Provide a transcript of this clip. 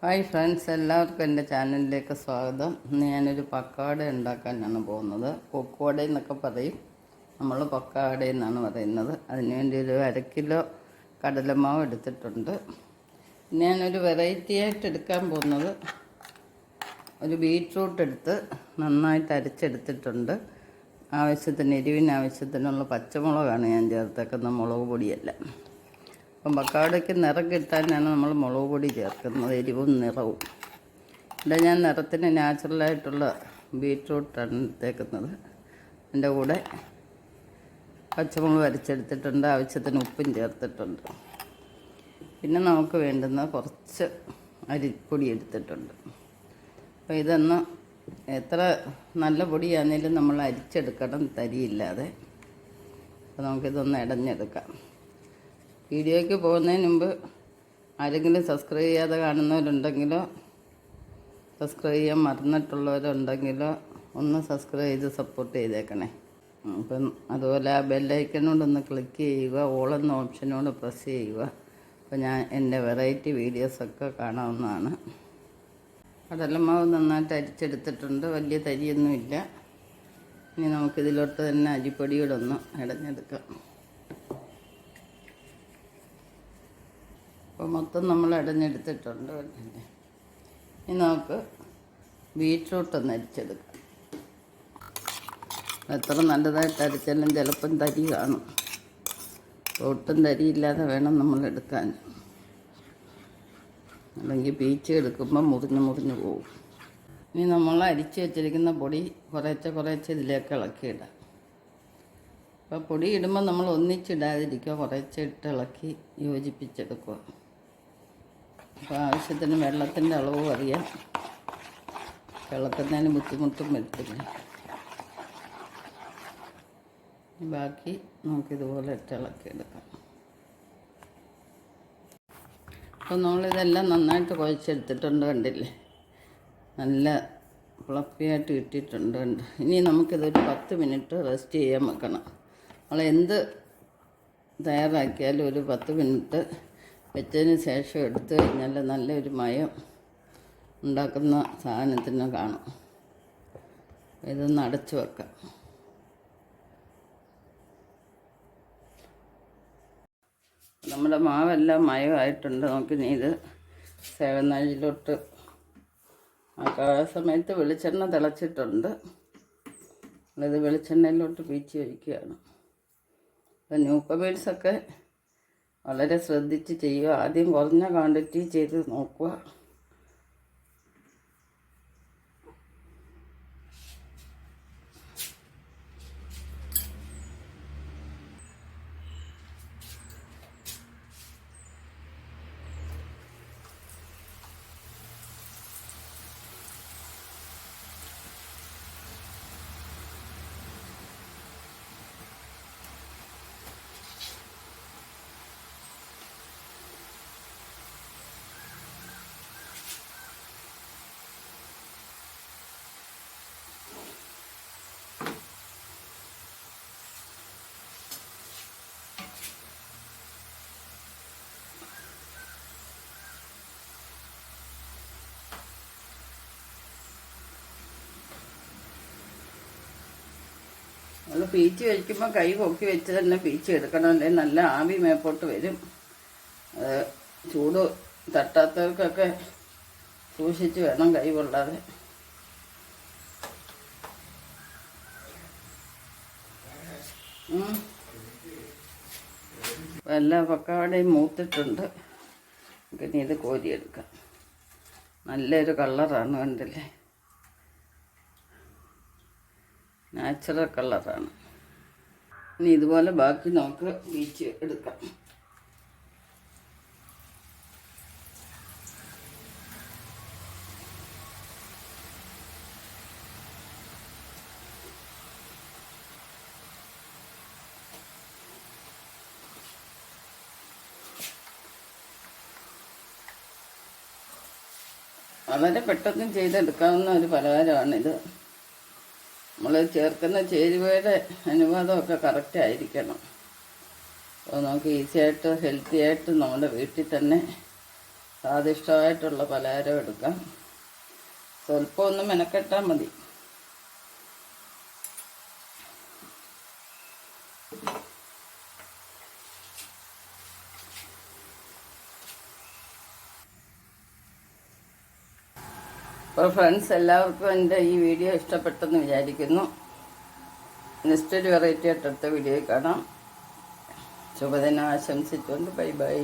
Hi friends, എല്ലാവർക്കും എൻ്റെ ചാനലിലേക്ക് സ്വാഗതം. ഇന്ന് ഞാനൊരു പക്കവട ഉണ്ടാക്കാനാണ് പോകുന്നത്. കൊക്കുവട എന്നൊക്കെ പറയും, നമ്മൾ പക്കവട എന്നാണ് പറയുന്നത്. അതിനുവേണ്ടി ഒരു 1/2 കിലോ കടലമാവ് എടുത്തിട്ടുണ്ട്. ഞാനൊരു വെറൈറ്റി ആയിട്ട് എടുക്കാൻ പോകുന്നത് ഒരു ബീറ്റ്റൂട്ട് എടുത്ത് നന്നായിട്ട് അരച്ചെടുത്തിട്ടുണ്ട്. ആവശ്യത്തിന് എരിവിന് ആവശ്യത്തിനുള്ള പച്ചമുളകാണ് ഞാൻ ചേർത്തേക്കുന്നത്, മുളക് പൊടിയല്ല. അപ്പം പക്കവടയ്ക്ക് നിറം കിട്ടാനാണ് നമ്മൾ മുളക് പൊടി ചേർക്കുന്നത്, എരിവും നിറവും. ഇവിടെ ഞാൻ നിറത്തിന് നാച്ചുറലായിട്ടുള്ള ബീറ്റ്റൂട്ടാണ് എടുത്തേക്കുന്നത്. അതിൻ്റെ കൂടെ പച്ചമുളക് അരച്ചെടുത്തിട്ടുണ്ട്, ആവശ്യത്തിന് ഉപ്പും ചേർത്തിട്ടുണ്ട്. പിന്നെ നമുക്ക് വേണ്ടുന്ന കുറച്ച് അരിപ്പൊടി എടുത്തിട്ടുണ്ട്. അപ്പോൾ ഇതൊന്ന് എത്ര നല്ല പൊടിയാണെങ്കിലും നമ്മൾ അരിച്ചെടുക്കണം, തരിയില്ലാതെ. അപ്പോൾ നമുക്കിതൊന്ന് ഇടഞ്ഞെടുക്കാം. വീഡിയോയ്ക്ക് പോകുന്നതിന് മുമ്പ് ആരെങ്കിലും സബ്സ്ക്രൈബ് ചെയ്യാതെ കാണുന്നവരുണ്ടെങ്കിലോ സബ്സ്ക്രൈബ് ചെയ്യാൻ മറന്നിട്ടുള്ളവരുണ്ടെങ്കിലോ ഒന്ന് സബ്സ്ക്രൈബ് ചെയ്ത് സപ്പോർട്ട് ചെയ്തേക്കണേ. അപ്പം അതുപോലെ ആ ബെല്ലൈക്കനോടൊന്ന് ക്ലിക്ക് ചെയ്യുക, ഓൾ എന്ന ഓപ്ഷനോട് പ്രസ് ചെയ്യുക. അപ്പോൾ ഞാൻ എൻ്റെ വെറൈറ്റി വീഡിയോസൊക്കെ കാണാവുന്നതാണ്. കടലമാവ് നന്നായിട്ട് അരിച്ചെടുത്തിട്ടുണ്ട്, വലിയ തരിയൊന്നുമില്ല. ഇനി നമുക്കിതിലോട്ട് തന്നെ അരിപ്പൊടിയോടെ ഒന്ന് ഇടഞ്ഞെടുക്കാം. അപ്പോൾ മൊത്തം നമ്മൾ ഇടഞ്ഞെടുത്തിട്ടുണ്ട്. ഇനി നമുക്ക് ബീറ്റ്റൂട്ടൊന്ന് അരിച്ചെടുക്കാം. എത്ര നല്ലതായിട്ട് അരിച്ചാലും ചിലപ്പം തരി കാണും. ഒട്ടും തരിയില്ലാതെ വേണം നമ്മൾ എടുക്കാൻ, അല്ലെങ്കിൽ പീച്ച് എടുക്കുമ്പോൾ മുറിഞ്ഞ് പോകും. ഇനി നമ്മൾ അരിച്ച് വെച്ചിരിക്കുന്ന പൊടി കുറേശ്ശെ ഇതിലേക്ക് ഇളക്കിയിടാം. അപ്പോൾ പൊടി ഇടുമ്പോൾ നമ്മൾ ഒന്നിച്ചിടാതിരിക്കുക, കുറേശ്ശെ ഇട്ട് ഇളക്കി യോജിപ്പിച്ചെടുക്കുക. അപ്പോൾ ആവശ്യത്തിന് വെള്ളത്തിൻ്റെ അളവും അറിയാം, ഇളക്കുന്നതിന് ബുദ്ധിമുട്ടും വരത്തില്ല. ബാക്കി നമുക്കിതുപോലെ ഇട്ട് ഇളക്കിയെടുക്കാം. അപ്പോൾ നമ്മളിതെല്ലാം നന്നായിട്ട് കുഴച്ചെടുത്തിട്ടുണ്ട്, കണ്ടില്ലേ? നല്ല ഫ്ലഫിയായിട്ട് കിട്ടിയിട്ടുണ്ട്. ഇനി നമുക്കിതൊരു 10 മിനിറ്റ് റെസ്റ്റ് ചെയ്യാൻ വെക്കണം. നമ്മൾ എന്ത് തയ്യാറാക്കിയാലും ഒരു 10 മിനിറ്റ് വെച്ചതിന് ശേഷം എടുത്തു കഴിഞ്ഞാൽ നല്ലൊരു മയം ഉണ്ടാക്കുന്ന സാധനത്തിന് കാണും. ഇതൊന്ന് അടച്ചു വെക്കാം. നമ്മുടെ മാവെല്ലാം മയമായിട്ടുണ്ട്. നമുക്കിനി ഇത് സേവനാഴിയിലോട്ട് ആ സമയത്ത് വെളിച്ചെണ്ണ തിളച്ചിട്ടുണ്ട്. ഇത് വെളിച്ചെണ്ണയിലോട്ട് പീച്ച് ഒഴിക്കുകയാണ്. അപ്പം ന്യൂക്കമേഴ്സൊക്കെ വളരെ ശ്രദ്ധിച്ച് ചെയ്യുക. ആദ്യം കുറഞ്ഞ ക്വാണ്ടിറ്റി ചെയ്ത് നോക്കുക. നമ്മൾ പീച്ച് വയ്ക്കുമ്പോൾ കൈ പൊക്കി വെച്ച് തന്നെ പീച്ച് എടുക്കണം, അല്ലെങ്കിൽ നല്ല ആവി മേപ്പോട്ട് വരും. ചൂട് തട്ടാത്തവർക്കൊക്കെ സൂക്ഷിച്ച് വേണം, കൈ കൊള്ളാതെ. എല്ലാ പക്കവടയും മൂത്തിട്ടുണ്ട്. ഇനി ഇത് കോരിയെടുക്കാം. നല്ലൊരു കളറാണ്, കണ്ടില്ലേ? നാച്ചുറൽ കളറാണ്. ഇനി ഇതുപോലെ ബാക്കി നമുക്ക് പീച്ച് എടുക്കാം. വളരെ പെട്ടെന്ന് ചെയ്തെടുക്കാവുന്ന ഒരു പലഹാരമാണിത്. നമ്മൾ ചേർക്കുന്ന ചേരുവയുടെ അനുപാതമൊക്കെ കറക്റ്റ് ആയിരിക്കണം. അപ്പോൾ നമുക്ക് ഈസിയായിട്ട് ഹെൽത്തി ആയിട്ട് നമ്മുടെ വീട്ടിൽ തന്നെ സ്വാദിഷ്ടമായിട്ടുള്ള പലഹാരം എടുക്കാം. സ്വല്പം ഒന്ന് മെനക്കെട്ടാൽ മതി. അപ്പോൾ ഫ്രണ്ട്സ്, എല്ലാവർക്കും എൻ്റെ ഈ വീഡിയോ ഇഷ്ടപ്പെട്ടെന്ന് വിചാരിക്കുന്നു. നെക്സ്റ്റ് ഒരു വെറൈറ്റി ആയിട്ട് അടുത്ത വീഡിയോയിൽ കാണാം. ശുഭദിനം ആശംസിച്ചുകൊണ്ട് ബൈ ബൈ.